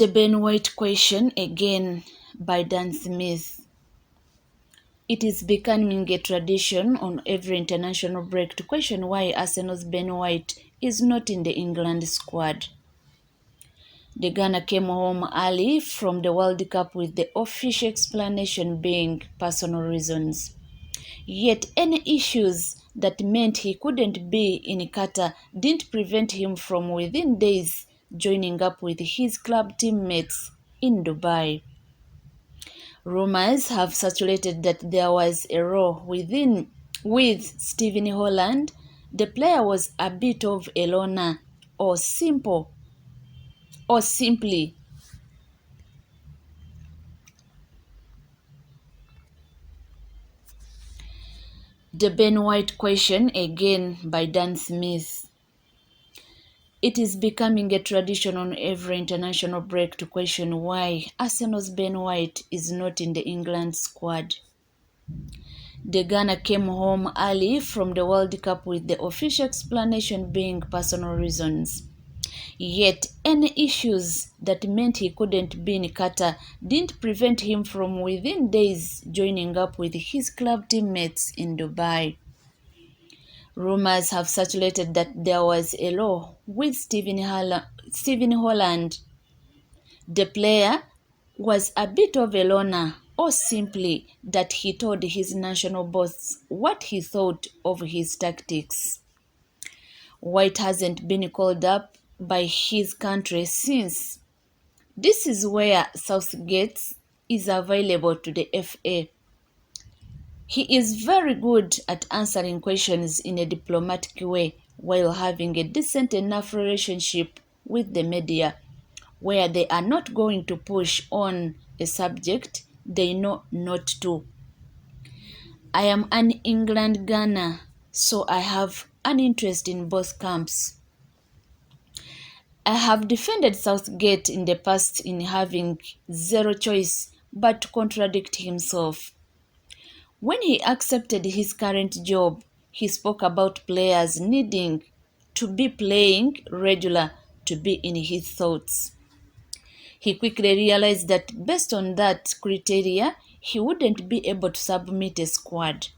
The Ben White question again by Dan Smith. It is becoming a tradition on every international break to question why Arsenal's Ben White is not in the England squad. The Ghana came home early from the World Cup with the official explanation being personal reasons. Yet any issues that meant he couldn't be in Qatar didn't prevent him from within days joining up with his club teammates in Dubai. Rumors have circulated that there was a row with Stephen Holland. The player was a bit of a loner or simply The Ben White question again by Dan Smith. It is becoming a tradition on every international break to question why Arsenal's Ben White is not in the England squad. The Ghana came home early from the World Cup with the official explanation being personal reasons. Yet any issues that meant he couldn't be in Qatar didn't prevent him from within days joining up with his club teammates in Dubai. Rumors have circulated that there was a law with Stephen Holland. The player was a bit of a loner, or simply that he told his national boss what he thought of his tactics. White hasn't been called up by his country since. This is where Southgate is available to the FA. He is very good at answering questions in a diplomatic way while having a decent enough relationship with the media, where they are not going to push on a subject they know not to. I am an England Ghana, so I have an interest in both camps. I have defended Southgate in the past in having zero choice but to contradict himself. When he accepted his current job, he spoke about players needing to be playing regular to be in his thoughts. He quickly realized that based on that criteria, he wouldn't be able to submit a squad.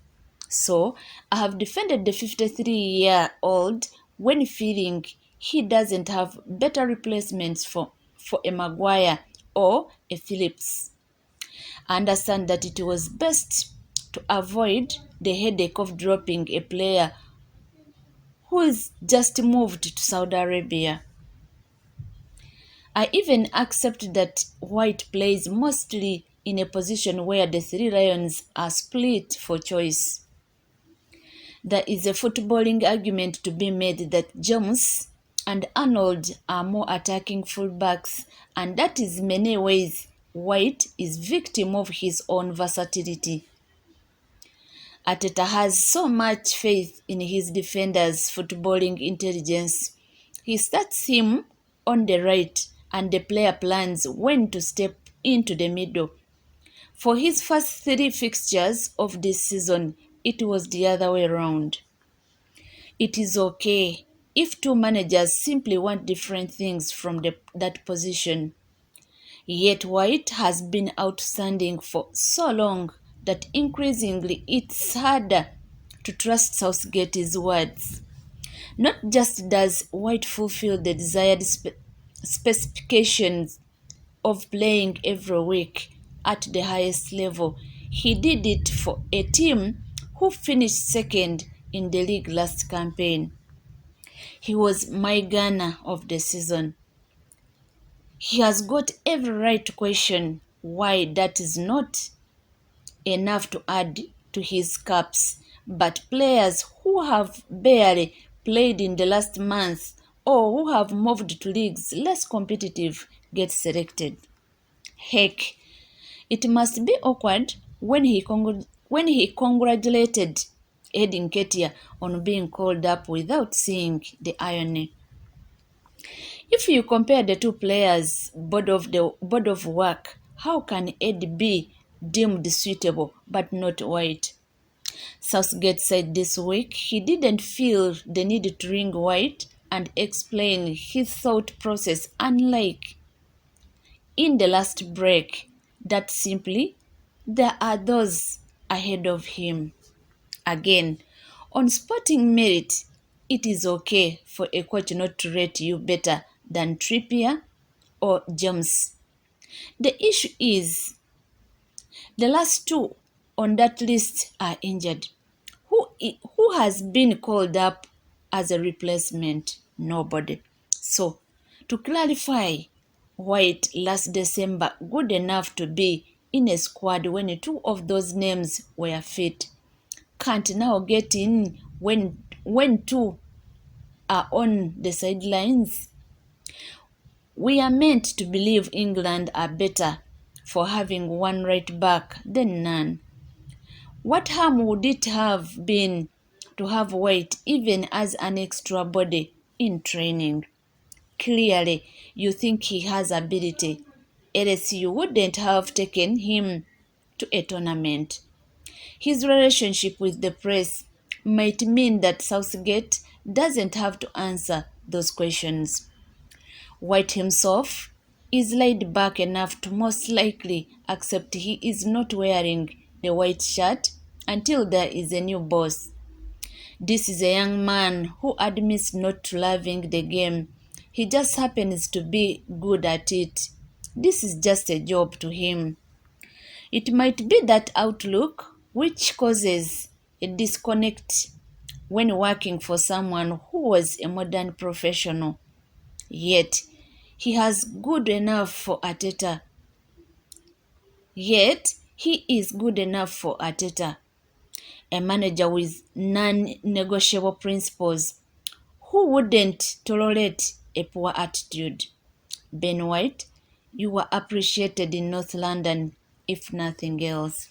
So, I have defended the 53-year-old when feeling he doesn't have better replacements for a Maguire or a Phillips. I understand that it was best to avoid the headache of dropping a player who's just moved to Saudi Arabia. I even accept that White plays mostly in a position where the three Lions are split for choice. There is a footballing argument to be made that James and Arnold are more attacking fullbacks, and that is many ways White is victim of his own versatility. Arteta has so much faith in his defenders' footballing intelligence. He starts him on the right and the player plans when to step into the middle. For his first three fixtures of this season, it was the other way around. It is okay if two managers simply want different things from that position. Yet White has been outstanding for so long that increasingly it's harder to trust Southgate's words. Not just does White fulfill the desired specifications of playing every week at the highest level, he did it for a team who finished second in the league last campaign. He was my Ghana of the season. He has got every right to question why that is not enough to add to his caps, but players who have barely played in the last month or who have moved to leagues less competitive get selected. Heck, it must be awkward when he congratulated Edin Ketia on being called up without seeing the irony. If you compare the two players' body of work, how can Ed be deemed suitable but not White? Southgate said this week he didn't feel the need to ring White and explain his thought process, unlike in the last break that simply there are those ahead of him. Again, on sporting merit, it is okay for a coach not to rate you better than Trippier or James. The issue is the last two on that list are injured. Who has been called up as a replacement? Nobody. So, to clarify, White last December good enough to be in a squad when two of those names were fit, can't now get in when two are on the sidelines. We are meant to believe England are better for having one right back than none. What harm would it have been to have White even as an extra body in training? Clearly, you think he has ability, else you wouldn't have taken him to a tournament. His relationship with the press might mean that Southgate doesn't have to answer those questions. White himself is laid back enough to most likely accept he is not wearing the white shirt until there is a new boss. This is a young man who admits not to loving the game. He just happens to be good at it. This is just a job to him. It might be that outlook which causes a disconnect when working for someone who was a modern professional. Yet, he has good enough for Arteta. Yet, he is good enough for Arteta, a manager with non-negotiable principles who wouldn't tolerate a poor attitude. Ben White, you were appreciated in North London, if nothing else.